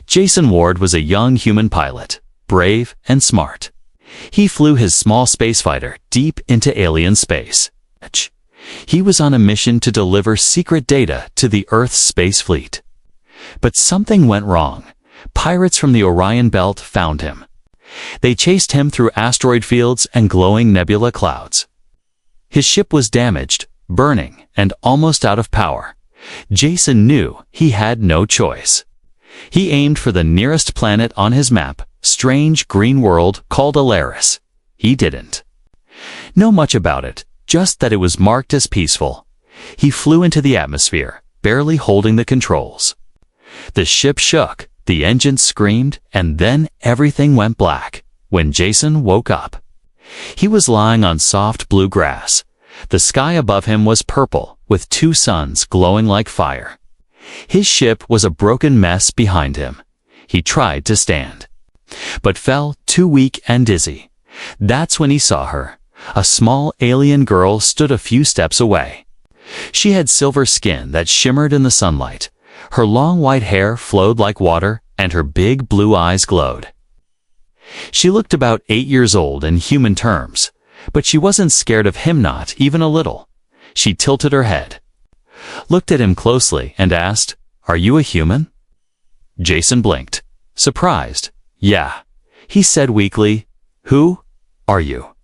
Jason Ward was a young human pilot, brave and smart. He flew his small space fighter deep into alien space. He was on a mission to deliver secret data to the Earth's space fleet. But something went wrong. Pirates from the Orion Belt found him. They chased him through asteroid fields and glowing nebula clouds. His ship was damaged, burning, and almost out of power. Jason knew he had no choice. He aimed for the nearest planet on his map, strange green world called Alaris. He didn't know much about it, just that it was marked as peaceful. He flew into the atmosphere, barely holding the controls. The ship shook, the engines screamed, and then everything went black. When Jason woke up, he was lying on soft blue grass. The sky above him was purple, with two suns glowing like fire. His ship was a broken mess behind him. He tried to stand, but fell too weak and dizzy. That's when he saw her. A small alien girl stood a few steps away. She had silver skin that shimmered in the sunlight. Her long white hair flowed like water, and her big blue eyes glowed. She looked about 8 years old in human terms, but she wasn't scared of him, not even a little. She tilted her head, looked at him closely, and asked, "Are you a human?" Jason blinked, surprised. "Yeah," he said weakly. "Who are you?"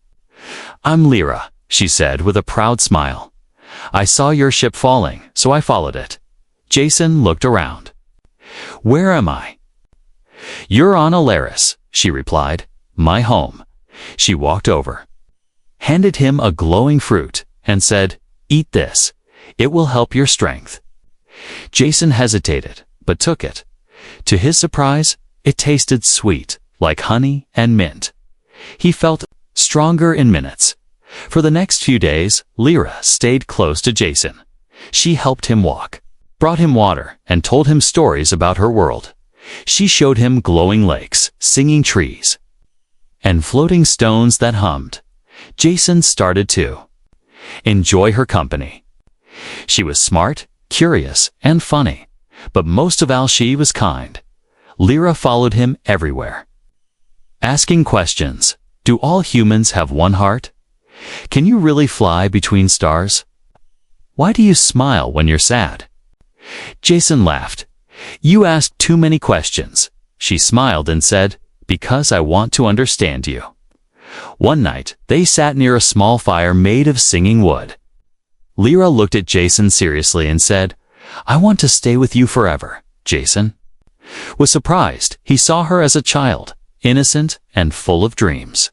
"I'm Lyra," she said with a proud smile. "I saw your ship falling, so I followed it." Jason looked around. "Where am I?" "You're on Alaris," she replied. "My home." She walked over, handed him a glowing fruit, and said, "Eat this. It will help your strength." Jason hesitated, but took it. To his surprise, it tasted sweet, like honey and mint. He felt stronger in minutes. For the next few days, Lyra stayed close to Jason. She helped him walk, brought him water, and told him stories about her world. She showed him glowing lakes, singing trees, and floating stones that hummed. Jason started to enjoy her company. She was smart, curious, and funny, but most of all she was kind. Lyra followed him everywhere, asking questions. Do all humans have one heart? Can you really fly between stars? Why do you smile when you're sad? Jason laughed. You asked too many questions. She smiled and said, because I want to understand you. One night, they sat near a small fire made of singing wood. Lyra looked at Jason seriously and said, I want to stay with you forever, Jason. Was surprised. He saw her as a child, innocent and full of dreams.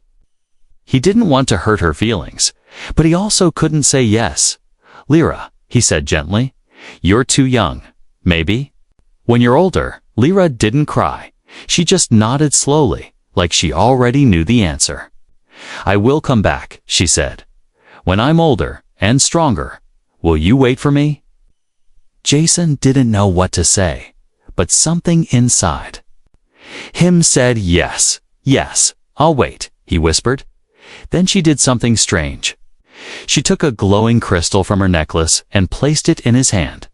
He didn't want to hurt her feelings, but he also couldn't say yes. Lyra, he said gently, you're too young, maybe? When you're older, Lyra didn't cry. She just nodded slowly, like she already knew the answer. I will come back, she said. When I'm older and stronger, will you wait for me? Jason didn't know what to say, but something inside him said yes, I'll wait, he whispered. Then she did something strange. She took a glowing crystal from her necklace and placed it in his hand.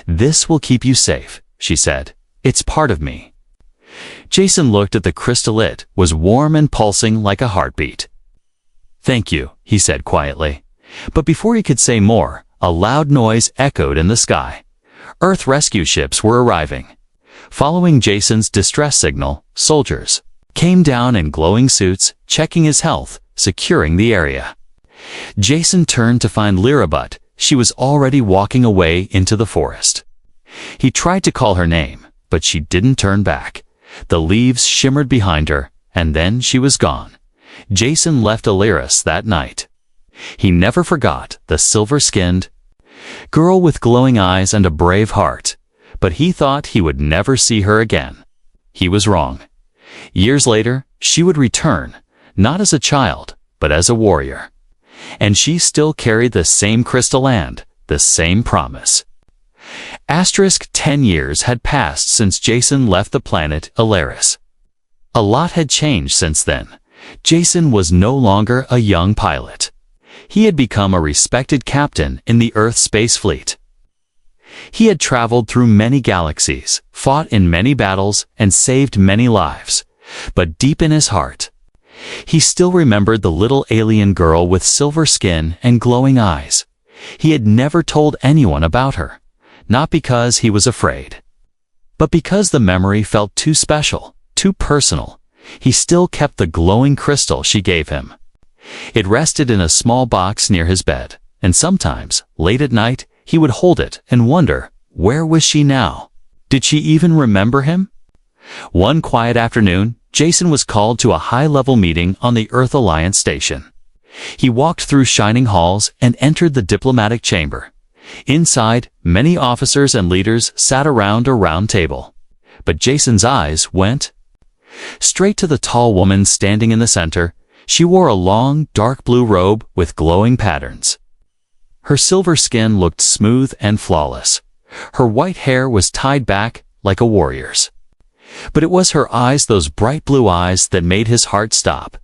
This will keep you safe, she said. It's part of me. Jason looked at the crystal. It was warm and pulsing like a heartbeat. Thank you, he said quietly. But before he could say more, a loud noise echoed in the sky. Earth rescue ships were arriving. Following Jason's distress signal, soldiers came down in glowing suits, checking his health, securing the area. Jason turned to find Lyra, but she was already walking away into the forest. He tried to call her name, but she didn't turn back. The leaves shimmered behind her, and then she was gone. Jason left Alaris that night. He never forgot the silver-skinned girl with glowing eyes and a brave heart, but he thought he would never see her again. He was wrong. Years later, she would return, not as a child, but as a warrior. And she still carried the same crystal and the same promise. Asterisk 10 years had passed since Jason left the planet Alaris. A lot had changed since then. Jason was no longer a young pilot. He had become a respected captain in the Earth space fleet. He had traveled through many galaxies, fought in many battles, and saved many lives. But deep in his heart, he still remembered the little alien girl with silver skin and glowing eyes. He had never told anyone about her, not because he was afraid, but because the memory felt too special, too personal. He still kept the glowing crystal she gave him. It rested in a small box near his bed, and sometimes, late at night, he would hold it and wonder, where was she now? Did she even remember him? One quiet afternoon, Jason was called to a high-level meeting on the Earth Alliance station. He walked through shining halls and entered the diplomatic chamber. Inside, many officers and leaders sat around a round table. But Jason's eyes went straight to the tall woman standing in the center. She wore a long, dark blue robe with glowing patterns. Her silver skin looked smooth and flawless. Her white hair was tied back like a warrior's. But it was her eyes, those bright blue eyes, that made his heart stop.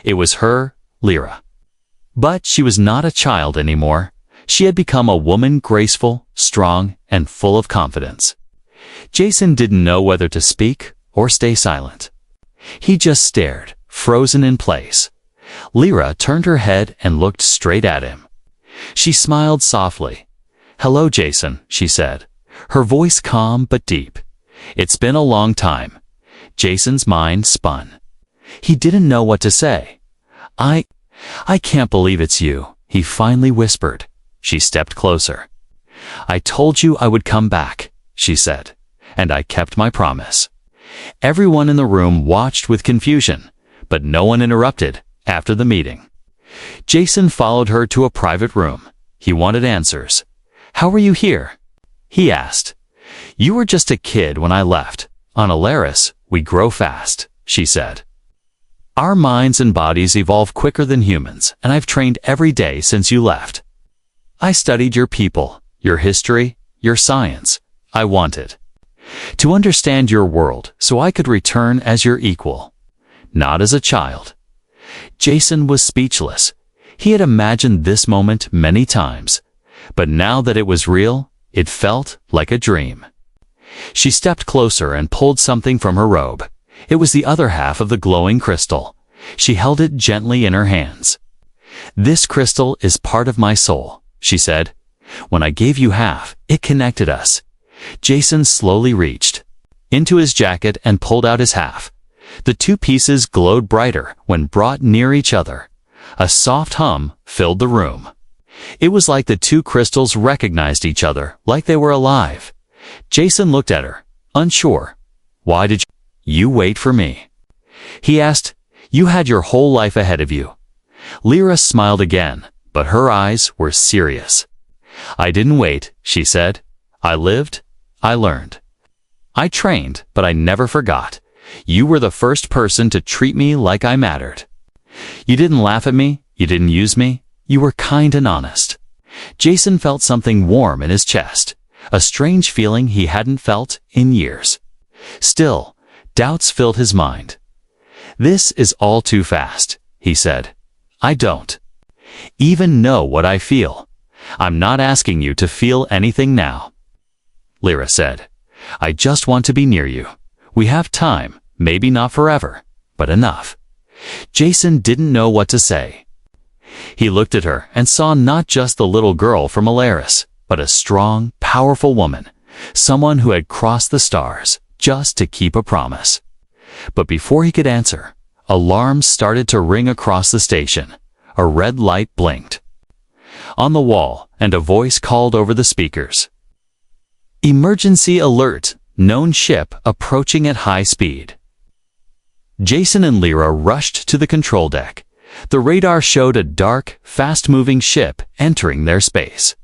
It was her, Lyra. But she was not a child anymore. She had become a woman, graceful, strong, and full of confidence. Jason didn't know whether to speak or stay silent. He just stared, frozen in place. Lyra turned her head and looked straight at him. She smiled softly. "Hello, Jason," she said, her voice calm but deep. "It's been a long time." Jason's mind spun. He didn't know what to say. I can't believe it's you," he finally whispered. She stepped closer. "I told you I would come back," she said, "and I kept my promise." Everyone in the room watched with confusion, but no one interrupted after the meeting. Jason followed her to a private room. He wanted answers. "How were you here?" he asked. "You were just a kid when I left. On Alaris, we grow fast," she said. "Our minds and bodies evolve quicker than humans, and I've trained every day since you left. I studied your people, your history, your science. I wanted to understand your world so I could return as your equal, not as a child." Jason was speechless. He had imagined this moment many times, but now that it was real, it felt like a dream. She stepped closer and pulled something from her robe. It was the other half of the glowing crystal. She held it gently in her hands. "This crystal is part of my soul," she said. "When I gave you half, it connected us." Jason slowly reached into his jacket and pulled out his half. The two pieces glowed brighter when brought near each other. A soft hum filled the room. It was like the two crystals recognized each other, like they were alive. Jason looked at her, unsure. "Why did you wait for me?" he asked. "You had your whole life ahead of you." Lyra smiled again, but her eyes were serious. "I didn't wait," she said. "I lived, I learned. I trained, but I never forgot. You were the first person to treat me like I mattered. You didn't laugh at me, you didn't use me, you were kind and honest." Jason felt something warm in his chest, a strange feeling he hadn't felt in years. Still, doubts filled his mind. "This is all too fast," he said. "I don't even know what I feel." "I'm not asking you to feel anything now," Lyra said. "I just want to be near you. We have time, maybe not forever, but enough." Jason didn't know what to say. He looked at her and saw not just the little girl from Alaris, but a strong, powerful woman, someone who had crossed the stars just to keep a promise. But before he could answer, alarms started to ring across the station. A red light blinked on the wall, and a voice called over the speakers. "Emergency alert! Known ship approaching at high speed." Jason and Lyra rushed to the control deck. The radar showed a dark, fast-moving ship entering their space.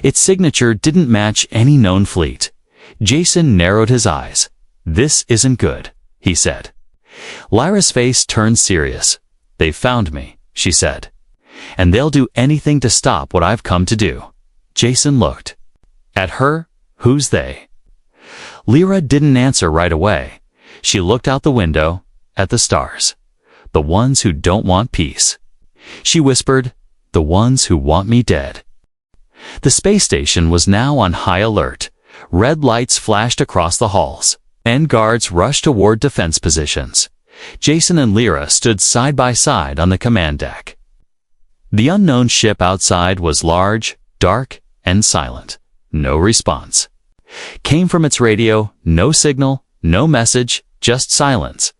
Its signature didn't match any known fleet. Jason narrowed his eyes. "This isn't good," he said. Lyra's face turned serious. "They found me," she said. "And they'll do anything to stop what I've come to do." Jason looked at her. "Who's they?" Lyra didn't answer right away. She looked out the window, at the stars. "The ones who don't want peace." She whispered, "The ones who want me dead." The space station was now on high alert. Red lights flashed across the halls, and guards rushed toward defense positions. Jason and Lyra stood side by side on the command deck. The unknown ship outside was large, dark, and silent. No response came from its radio, no signal, no message, just silence.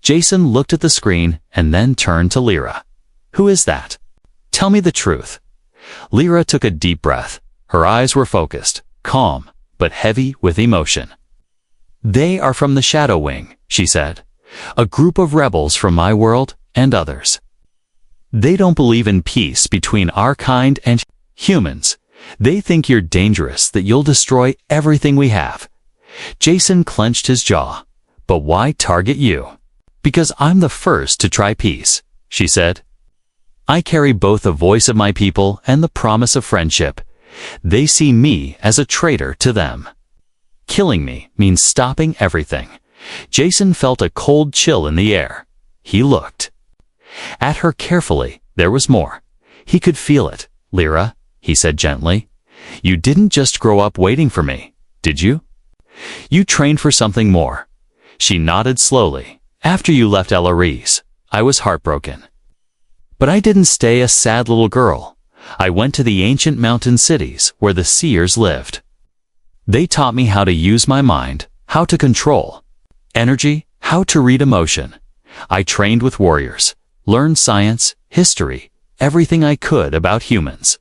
Jason looked at the screen and then turned to Lyra. "Who is that? Tell me the truth." Lyra took a deep breath. Her eyes were focused, calm, but heavy with emotion. "They are from the Shadow Wing," she said. "A group of rebels from my world and others. They don't believe in peace between our kind and humans. They think you're dangerous, that you'll destroy everything we have." Jason clenched his jaw. "But why target you?" "Because I'm the first to try peace," she said. "I carry both the voice of my people and the promise of friendship. They see me as a traitor to them. Killing me means stopping everything." Jason felt a cold chill in the air. He looked at her carefully. There was more. He could feel it. "Lyra," he said gently, "you didn't just grow up waiting for me, did you? You trained for something more." She nodded slowly. "After you left Ella Reese, I was heartbroken. But I didn't stay a sad little girl. I went to the ancient mountain cities where the seers lived. They taught me how to use my mind, how to control energy, how to read emotion. I trained with warriors, learned science, history, everything I could about humans.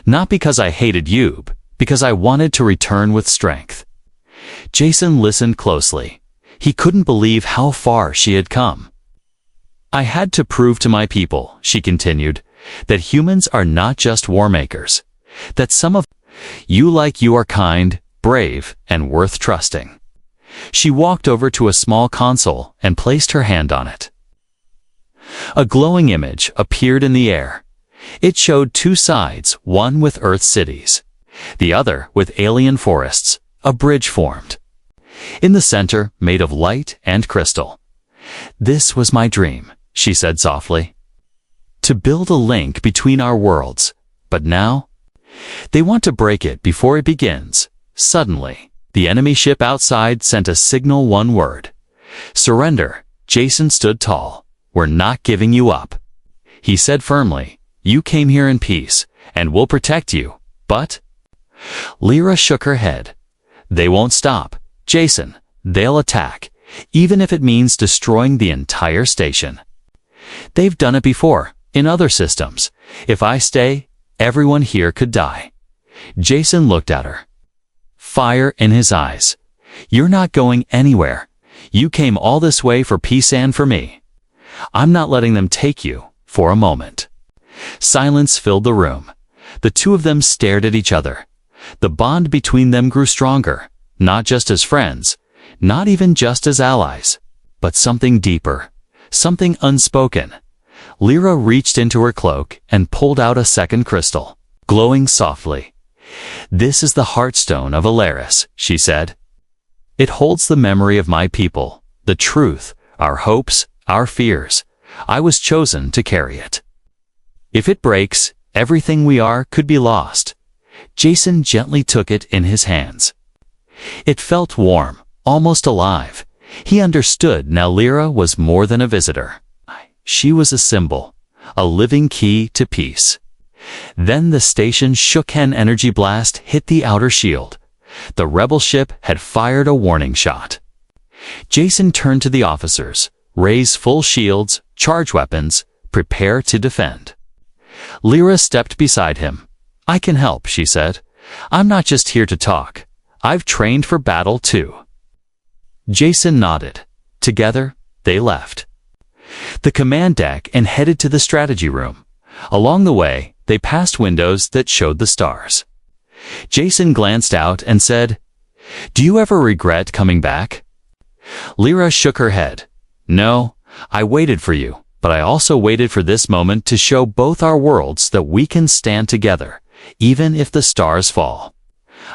Not because I hated you, because I wanted to return with strength." Jason listened closely. He couldn't believe how far she had come. "I had to prove to my people," she continued, "that humans are not just war makers. That some of you are kind, brave, and worth trusting." She walked over to a small console and placed her hand on it. A glowing image appeared in the air. It showed two sides, one with Earth cities, the other with alien forests. A bridge formed in the center, made of light and crystal. "This was my dream," she said softly. "To build a link between our worlds. But now they want to break it before it begins." Suddenly, the enemy ship outside sent a signal, one word: "Surrender." Jason stood tall. "We're not giving you up," he said firmly. "You came here in peace, and we'll protect you, but—" Lyra shook her head. "They won't stop, Jason. They'll attack, even if it means destroying the entire station. They've done it before, in other systems. If I stay, everyone here could die." Jason looked at her, fire in his eyes. "You're not going anywhere. You came all this way for peace and for me. I'm not letting them take you for a moment." Silence filled the room. The two of them stared at each other. The bond between them grew stronger, not just as friends, not even just as allies, but something deeper, something unspoken. Lyra reached into her cloak and pulled out a second crystal, glowing softly. "This is the heartstone of Alaris," she said. "It holds the memory of my people, the truth, our hopes, our fears. I was chosen to carry it. If it breaks, everything we are could be lost." Jason gently took it in his hands. It felt warm, almost alive. He understood now Lyra was more than a visitor. She was a symbol, a living key to peace. Then the station shook. An energy blast hit the outer shield. The rebel ship had fired a warning shot. Jason turned to the officers. "Raise full shields, charge weapons, prepare to defend." Lyra stepped beside him. "I can help," she said. "I'm not just here to talk. I've trained for battle too." Jason nodded. Together, they left the command deck and headed to the strategy room. Along the way, they passed windows that showed the stars. Jason glanced out and said, "Do you ever regret coming back?" Lyra shook her head. "No, I waited for you, but I also waited for this moment to show both our worlds that we can stand together, even if the stars fall.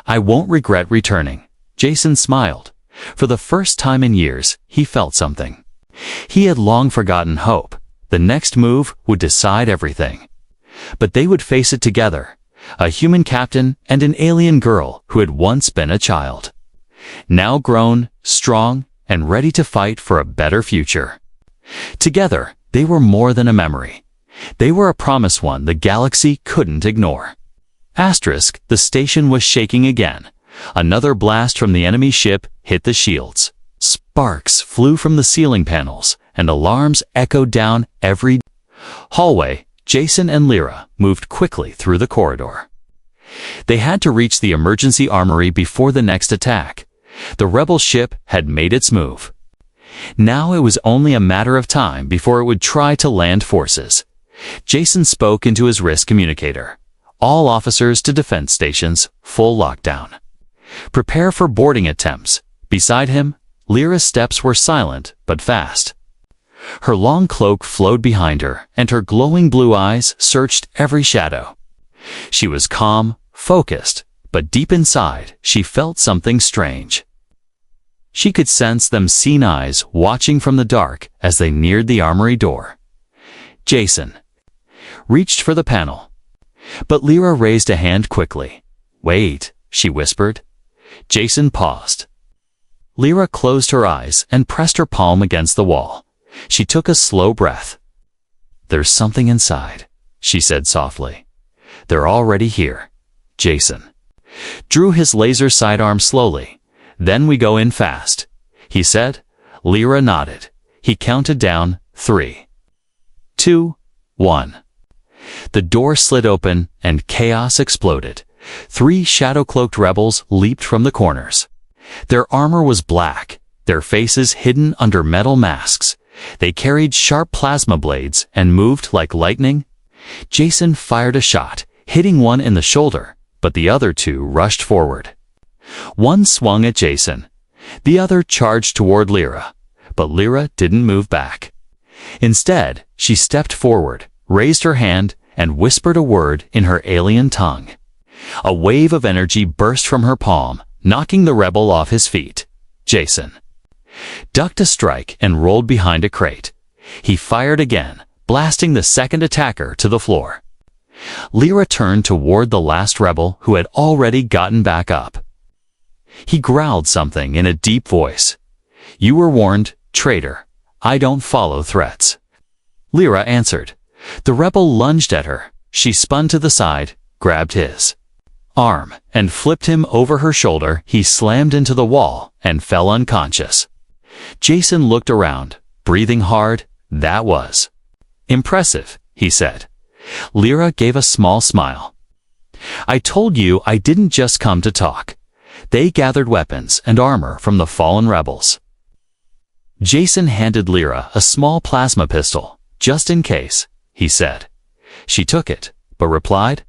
I won't regret returning." Jason smiled. For the first time in years, he felt something. He had long forgotten hope. The next move would decide everything. But they would face it together. a human captain and an alien girl who had once been a child. Now grown, strong, and ready to fight for a better future. Together, they were more than a memory. They were a promised one the galaxy couldn't ignore. Asterisk, the station was shaking again. Another blast from the enemy ship hit the shields. Sparks flew from the ceiling panels, and alarms echoed down every hallway. Jason and Lyra moved quickly through the corridor. They had to reach the emergency armory before the next attack. The rebel ship had made its move. Now it was only a matter of time before it would try to land forces. Jason spoke into his wrist communicator. All officers to defense stations, full lockdown. Prepare for boarding attempts. Beside him, Lyra's steps were silent but fast. Her long cloak flowed behind her, and her glowing blue eyes searched every shadow. She was calm, focused, but deep inside, she felt something strange. She could sense them keen eyes watching from the dark as they neared the armory door. Jason reached for the panel, but Lyra raised a hand quickly. "Wait," she whispered. Jason paused. Lyra closed her eyes and pressed her palm against the wall. She took a slow breath. "There's something inside," she said softly. "They're already here." Jason drew his laser sidearm slowly. "Then we go in fast," he said. Lyra nodded. He counted down 3, 2, 1. The door slid open and chaos exploded. 3 shadow-cloaked rebels leaped from the corners. Their armor was black, their faces hidden under metal masks. They carried sharp plasma blades and moved like lightning. Jason fired a shot, hitting one in the shoulder, but the other 2 rushed forward. One swung at Jason. The other charged toward Lyra, but Lyra didn't move back. Instead, she stepped forward, raised her hand, and whispered a word in her alien tongue. A wave of energy burst from her palm, knocking the rebel off his feet. Jason ducked a strike and rolled behind a crate. He fired again, blasting the second attacker to the floor. Lyra turned toward the last rebel who had already gotten back up. He growled something in a deep voice. "You were warned, traitor. I don't follow threats." Lyra answered. The rebel lunged at her. She spun to the side, grabbed his arm, and flipped him over her shoulder. He slammed into the wall and fell unconscious. Jason looked around, breathing hard. "That was impressive," he said. Lyra gave a small smile. "I told you I didn't just come to talk." They gathered weapons and armor from the fallen rebels. Jason handed Lyra a small plasma pistol. "Just in case," he said. She took it, but replied,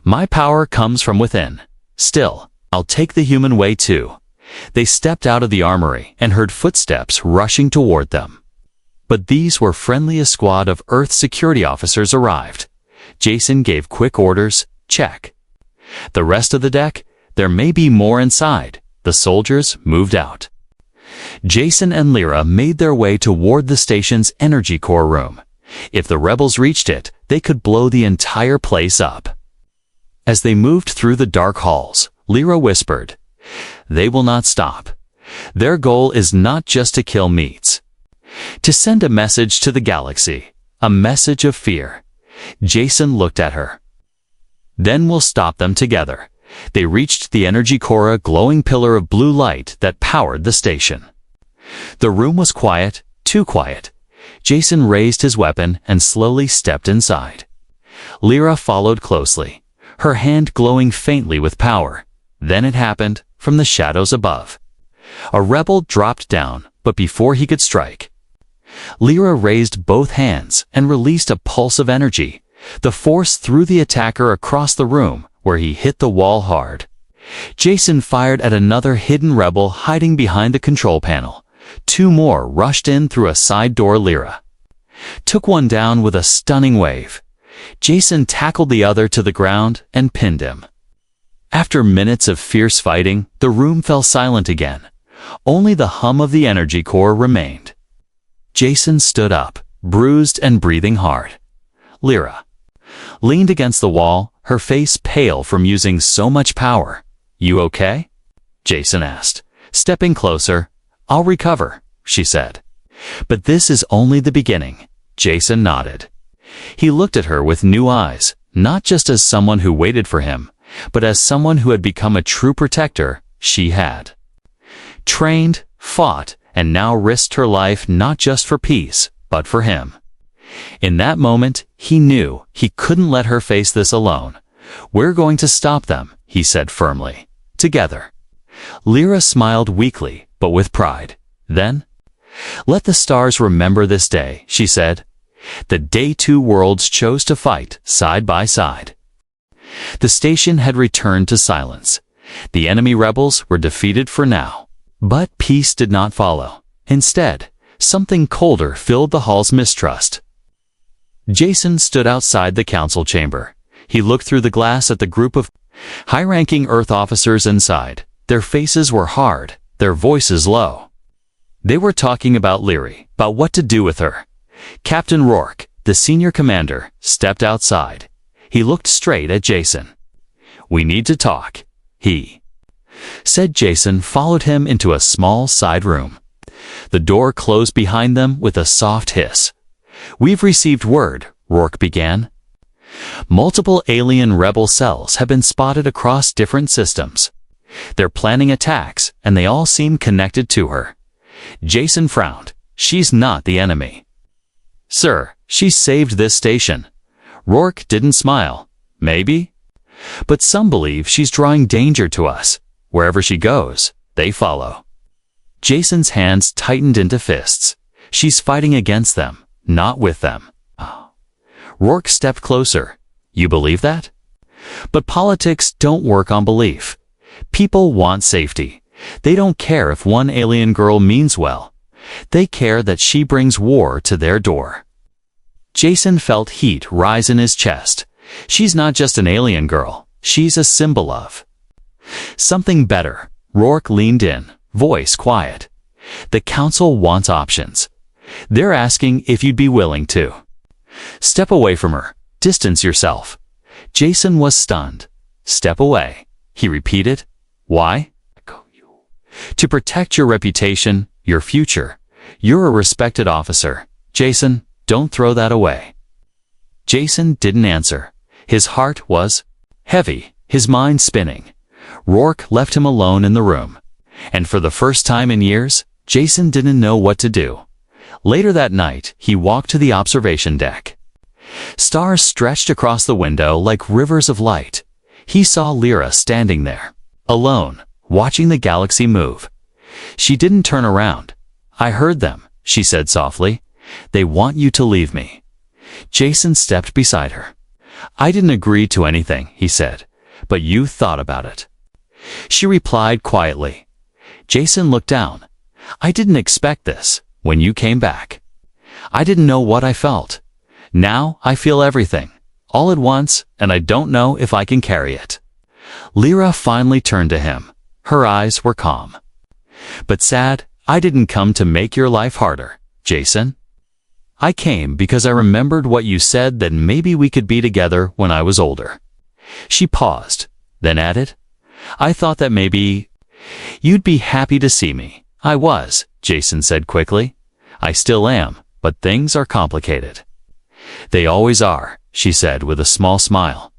"My power comes from within. Still, I'll take the human way too." They stepped out of the armory and heard footsteps rushing toward them. But these were friendly. A squad of Earth security officers arrived. Jason gave quick orders. "Check the rest of the deck. There may be more inside." The soldiers moved out. Jason and Lyra made their way toward the station's energy core room. If the rebels reached it, they could blow the entire place up. As they moved through the dark halls, Lyra whispered, "They will not stop. Their goal is not just to kill meats. To send a message to the galaxy, a message of fear." Jason looked at her. "Then we'll stop them together." They reached the energy core, a glowing pillar of blue light that powered the station. The room was quiet, too quiet. Jason raised his weapon and slowly stepped inside. Lyra followed closely, her hand glowing faintly with power. Then it happened, from the shadows above. A rebel dropped down, but before he could strike, Lyra raised both hands and released a pulse of energy. The force threw the attacker across the room, where he hit the wall hard. Jason fired at another hidden rebel hiding behind the control panel. 2 more rushed in through a side door. Lyra took one down with a stunning wave. Jason tackled the other to the ground and pinned him. After minutes of fierce fighting, the room fell silent again. Only the hum of the energy core remained. Jason stood up, bruised and breathing hard. "Lyra, leaned against the wall, her face pale from using so much power. "You okay?" Jason asked. Stepping closer. "I'll recover," she said. "But this is only the beginning." Jason nodded. He looked at her with new eyes, not just as someone who waited for him, but as someone who had become a true protector she had. Trained, fought, and now risked her life not just for peace, but for him. In that moment, he knew he couldn't let her face this alone. "We're going to stop them," he said firmly. "Together." Lyra smiled weakly, but with pride. Then, "Let the stars remember this day," she said. The day two worlds chose to fight side by side. The station had returned to silence. The enemy rebels were defeated for now. But peace did not follow. Instead, something colder filled the hall's mistrust. Jason stood outside the council chamber. He looked through the glass at the group of high-ranking Earth officers inside. Their faces were hard, their voices low. They were talking about Lyra, about what to do with her. Captain Rourke, the senior commander, stepped outside. He looked straight at Jason. "We need to talk," he said. Jason followed him into a small side room. The door closed behind them with a soft hiss. "We've received word," Rourke began. "Multiple alien rebel cells have been spotted across different systems. They're planning attacks, and they all seem connected to her." Jason frowned. "She's not the enemy." "Sir, she saved this station." Rourke didn't smile. "Maybe? But some believe she's drawing danger to us. Wherever she goes, they follow." Jason's hands tightened into fists. "She's fighting against them, not with them." Rourke stepped closer. "You believe that?" "But politics don't work on belief. People want safety. They don't care if one alien girl means well. They care that she brings war to their door." Jason felt heat rise in his chest. "She's not just an alien girl. She's a symbol of something better." Rourke leaned in, voice quiet. "The council wants options. They're asking if you'd be willing to step away from her, distance yourself." Jason was stunned. "Step away," he repeated. "Why?" "To protect your reputation, your future. You're a respected officer. Jason, don't throw that away." Jason didn't answer. His heart was heavy, his mind spinning. Rourke left him alone in the room. And for the first time in years, Jason didn't know what to do. Later that night, he walked to the observation deck. Stars stretched across the window like rivers of light. He saw Lyra standing there, alone, watching the galaxy move. She didn't turn around. "I heard them," she said softly. "They want you to leave me." Jason stepped beside her. "I didn't agree to anything," he said, "but you thought about it." She replied quietly. Jason looked down. "I didn't expect this when you came back. I didn't know what I felt. Now I feel everything, all at once, and I don't know if I can carry it." Lyra finally turned to him. Her eyes were calm. "But sad, I didn't come to make your life harder, Jason. I came because I remembered what you said, that maybe we could be together when I was older." She paused, then added, "I thought that maybe you'd be happy to see me." "I was," Jason said quickly. "I still am, but things are complicated." "They always are," she said with a small smile.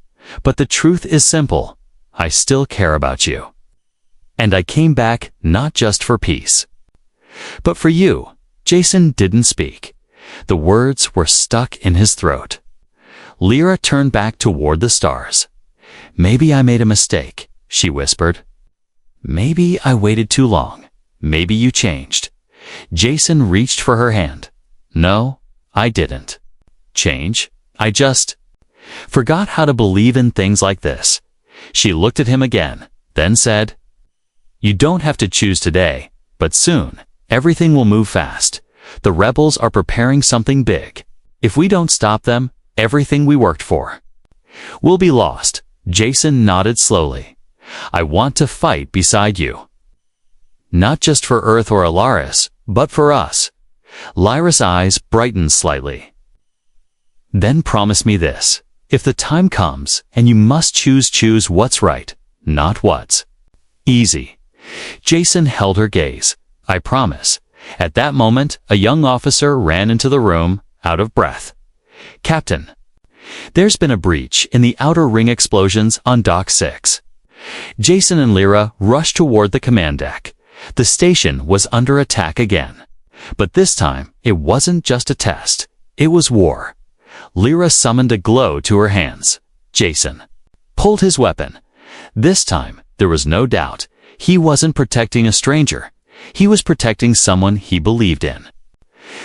"But the truth is simple. I still care about you. And I came back not just for peace, but for you." Jason didn't speak. The words were stuck in his throat. Lyra turned back toward the stars. "Maybe I made a mistake," she whispered. "Maybe I waited too long. Maybe you changed." Jason reached for her hand. "No, I didn't change. I just forgot how to believe in things like this." She looked at him again, then said, "You don't have to choose today, but soon. Everything will move fast. The rebels are preparing something big. If we don't stop them, everything we worked for will be lost." Jason nodded slowly. "I want to fight beside you. Not just for Earth or Alaris, but for us." Lyra's eyes brightened slightly. "Then promise me this. If the time comes and you must choose what's right, not what's easy. Jason held her gaze. I promise. At that moment, a young officer ran into the room, out of breath. Captain, there's been a breach in the outer ring explosions on Dock 6. Jason and Lyra rushed toward the command deck. The station was under attack again. But this time, it wasn't just a test. It was war. Lyra summoned a glow to her hands. Jason pulled his weapon. This time, there was no doubt. He wasn't protecting a stranger. He was protecting someone he believed in.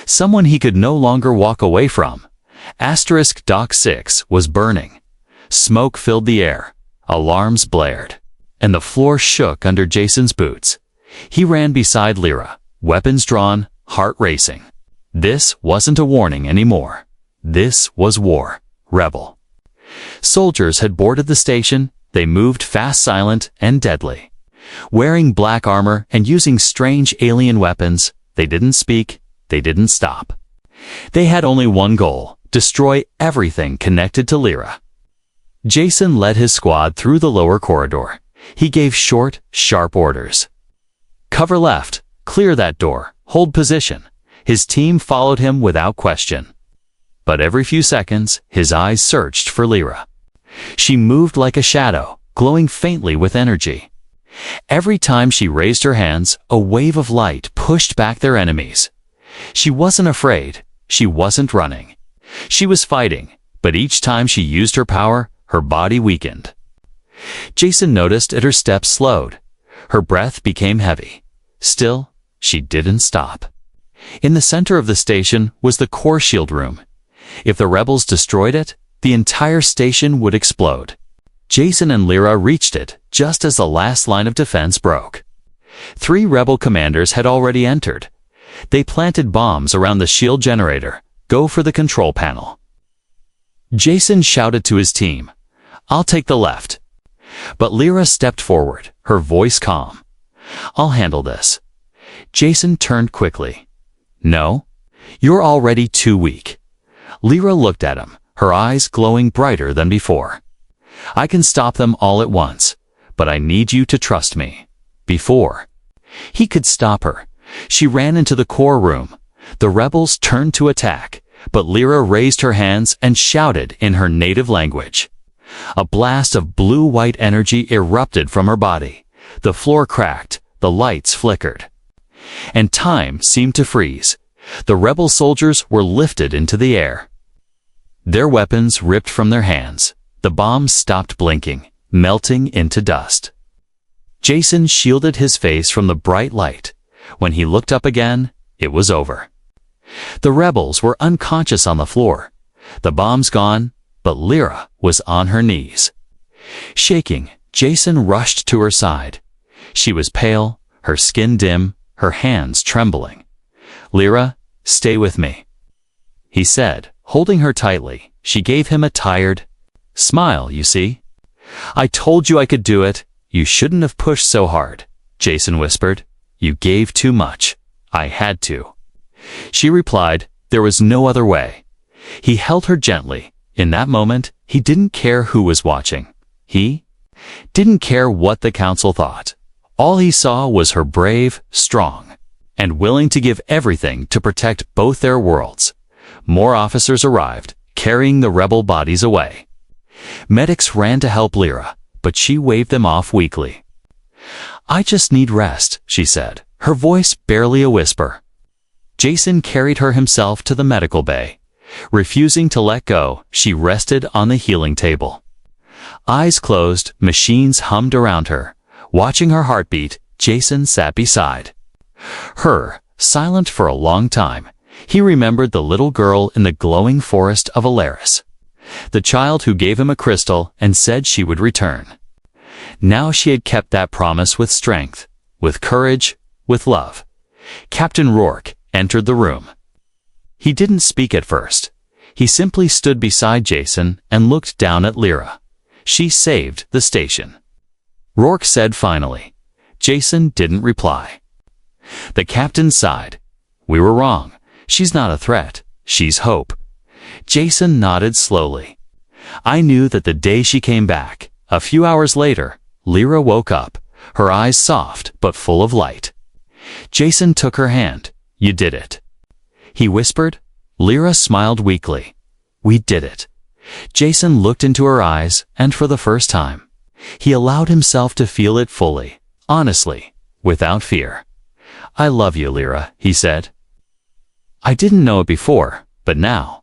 Someone he could no longer walk away from. Dock 6 was burning. Smoke filled the air. Alarms blared. And the floor shook under Jason's boots. He ran beside Lyra, weapons drawn, heart racing. This wasn't a warning anymore. This was war. Rebel. Soldiers had boarded the station. They moved fast, silent, and deadly. Wearing black armor and using strange alien weapons, they didn't speak, they didn't stop. They had only one goal: destroy everything connected to Lyra. Jason led his squad through the lower corridor. He gave short, sharp orders. Cover left, clear that door, hold position. His team followed him without question. But every few seconds, his eyes searched for Lyra. She moved like a shadow, glowing faintly with energy. Every time she raised her hands, a wave of light pushed back their enemies. She wasn't afraid. She wasn't running. She was fighting, but each time she used her power, her body weakened. Jason noticed that her steps slowed. Her breath became heavy. Still, she didn't stop. In the center of the station was the core shield room. If the rebels destroyed it, the entire station would explode. Jason and Lyra reached it just as the last line of defense broke. 3 rebel commanders had already entered. They planted bombs around the shield generator. Go for the control panel. Jason shouted to his team, I'll take the left. But Lyra stepped forward, her voice calm. I'll handle this. Jason turned quickly. No, you're already too weak. Lyra looked at him, her eyes glowing brighter than before. I can stop them all at once, but I need you to trust me. Before he could stop her, she ran into the core room. The rebels turned to attack, but Lyra raised her hands and shouted in her native language. A blast of blue-white energy erupted from her body. The floor cracked, the lights flickered. And time seemed to freeze. The rebel soldiers were lifted into the air. Their weapons ripped from their hands. The bombs stopped blinking, melting into dust. Jason shielded his face from the bright light. When he looked up again, it was over. The rebels were unconscious on the floor. The bombs gone, but Lyra was on her knees. Shaking, Jason rushed to her side. She was pale, her skin dim, her hands trembling. Lyra, stay with me, he said, holding her tightly. She gave him a tired smile, you see. I told you I could do it. You shouldn't have pushed so hard, Jason whispered. You gave too much. I had to. She replied, there was no other way. He held her gently. In that moment, he didn't care who was watching. He didn't care what the council thought. All he saw was her brave, strong, and willing to give everything to protect both their worlds. More officers arrived, carrying the rebel bodies away. Medics ran to help Lyra, but she waved them off weakly. I just need rest, she said, her voice barely a whisper. Jason carried her himself to the medical bay. Refusing to let go, she rested on the healing table. Eyes closed, machines hummed around her. Watching her heartbeat, Jason sat beside her, silent for a long time. He remembered the little girl in the glowing forest of Alaris, the child who gave him a crystal and said she would return. Now she had kept that promise with strength, with courage, with love. Captain Rourke entered the room. He didn't speak at first. He simply stood beside Jason and looked down at Lyra. She saved the station. Rourke said finally. Jason didn't reply. The captain sighed. We were wrong. She's not a threat. She's hope. Jason nodded slowly. I knew that the day she came back. A few hours later, Lyra woke up, her eyes soft but full of light. Jason took her hand. "You did it," he whispered. Lyra smiled weakly. "We did it." Jason looked into her eyes, and for the first time, he allowed himself to feel it fully, honestly, without fear. "I love you, Lyra," he said. "I didn't know it before, but now,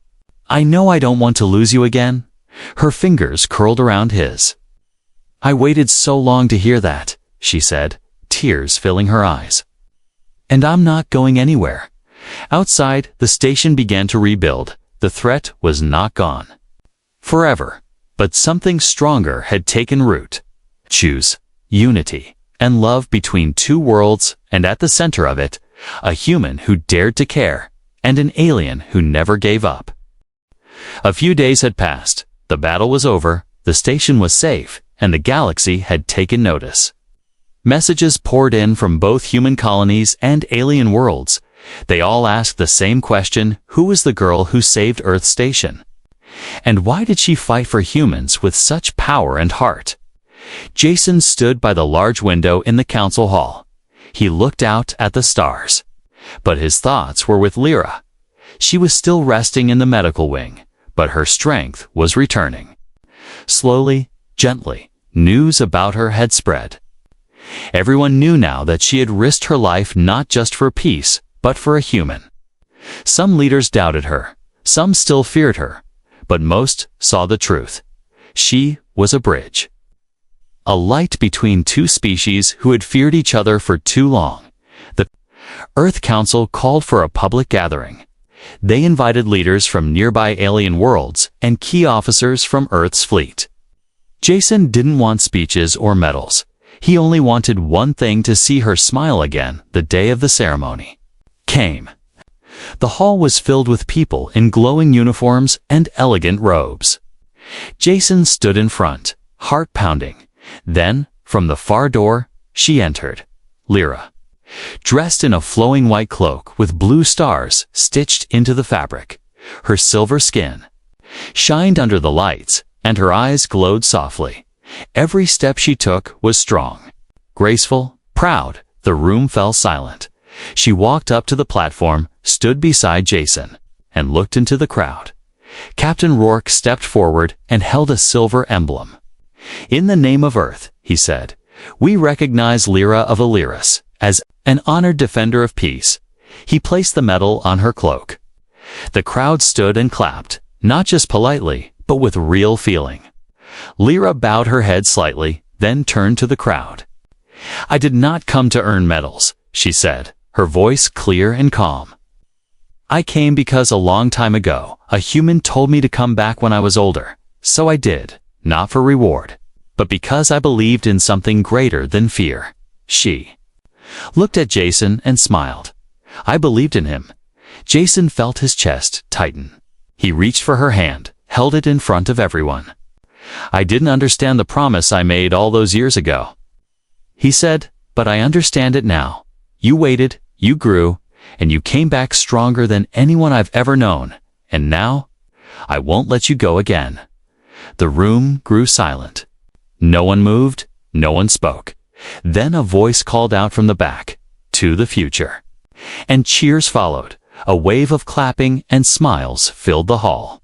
I know I don't want to lose you again." Her fingers curled around his. "I waited so long to hear that," she said, tears filling her eyes. "And I'm not going anywhere." Outside, the station began to rebuild. The threat was not gone forever, but something stronger had taken root. Choose unity and love between two worlds, and at the center of it, a human who dared to care, and an alien who never gave up. A few days had passed. The battle was over, the station was safe, and the galaxy had taken notice. Messages poured in from both human colonies and alien worlds. They all asked the same question: who was the girl who saved Earth's station? And why did she fight for humans with such power and heart? Jason stood by the large window in the council hall. He looked out at the stars. But his thoughts were with Lyra. She was still resting in the medical wing, but her strength was returning. Slowly, gently, news about her had spread. Everyone knew now that she had risked her life not just for peace, but for a human. Some leaders doubted her, some still feared her, but most saw the truth. She was a bridge. A light between two species who had feared each other for too long. The Earth Council called for a public gathering. They invited leaders from nearby alien worlds and key officers from Earth's fleet. Jason didn't want speeches or medals. He only wanted one thing: to see her smile again. The day of the ceremony came. The hall was filled with people in glowing uniforms and elegant robes. Jason stood in front, heart pounding. Then, from the far door, she entered. Lyra, dressed in a flowing white cloak with blue stars stitched into the fabric. Her silver skin shined under the lights, and her eyes glowed softly. Every step she took was strong, graceful, proud. The room fell silent. She walked up to the platform, stood beside Jason, and looked into the crowd. Captain Rourke stepped forward and held a silver emblem. "In the name of Earth," he said, "we recognize Lyra of Illyris as an honored defender of peace." He placed the medal on her cloak. The crowd stood and clapped, not just politely, but with real feeling. Lyra bowed her head slightly, then turned to the crowd. "I did not come to earn medals," she said, her voice clear and calm. "I came because a long time ago, a human told me to come back when I was older. So I did, not for reward, but because I believed in something greater than fear." She looked at Jason and smiled. "I believed in him." Jason felt his chest tighten. He reached for her hand, held it in front of everyone. "I didn't understand the promise I made all those years ago," he said, "but I understand it now. You waited, you grew, and you came back stronger than anyone I've ever known. And now, I won't let you go again." The room grew silent. No one moved, no one spoke. Then a voice called out from the back, "To the future." And cheers followed. A wave of clapping and smiles filled the hall.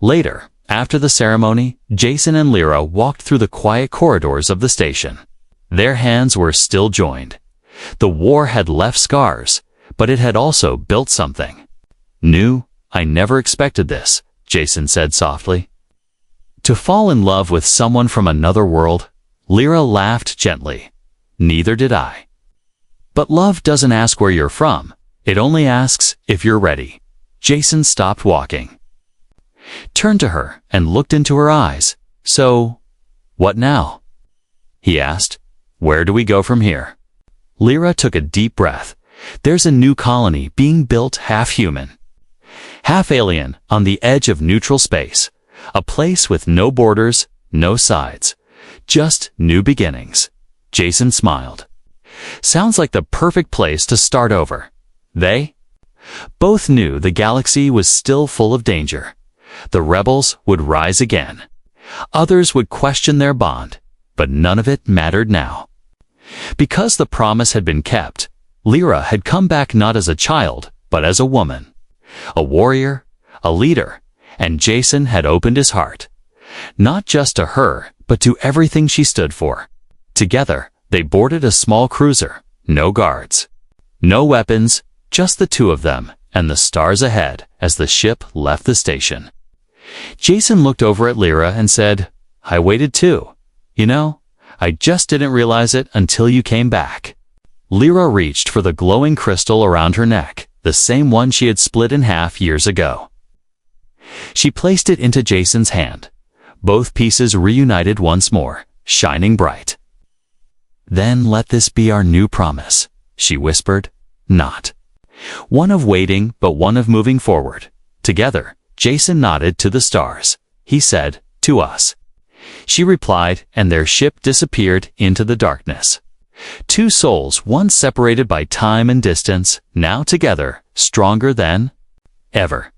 Later, after the ceremony, Jason and Lyra walked through the quiet corridors of the station. Their hands were still joined. The war had left scars, but it had also built something new. "I never expected this," Jason said softly. "To fall in love with someone from another world." Lyra laughed gently. "Neither did I. But love doesn't ask where you're from. It only asks if you're ready." Jason stopped walking, turned to her, and looked into her eyes. "So, what now?" he asked. "Where do we go from here?" Lyra took a deep breath. "There's a new colony being built, half human, half alien, on the edge of neutral space. A place with no borders, no sides, just new beginnings." Jason smiled. "Sounds like the perfect place to start over." They both knew the galaxy was still full of danger. The rebels would rise again. Others would question their bond, but none of it mattered now. Because the promise had been kept, Lyra had come back not as a child, but as a woman. A warrior, a leader, and Jason had opened his heart. Not just to her, but to everything she stood for. Together, they boarded a small cruiser, no guards. No weapons, just the two of them, and the stars ahead as the ship left the station. Jason looked over at Lyra and said, "I waited too. You know, I just didn't realize it until you came back." Lyra reached for the glowing crystal around her neck, the same one she had split in half years ago. She placed it into Jason's hand. Both pieces reunited once more, shining bright. "Then let this be our new promise," she whispered. "Not one of waiting, but one of moving forward. Together." Jason nodded to the stars. He said, "To us." She replied, and their ship disappeared into the darkness. Two souls once separated by time and distance, now together, stronger than ever.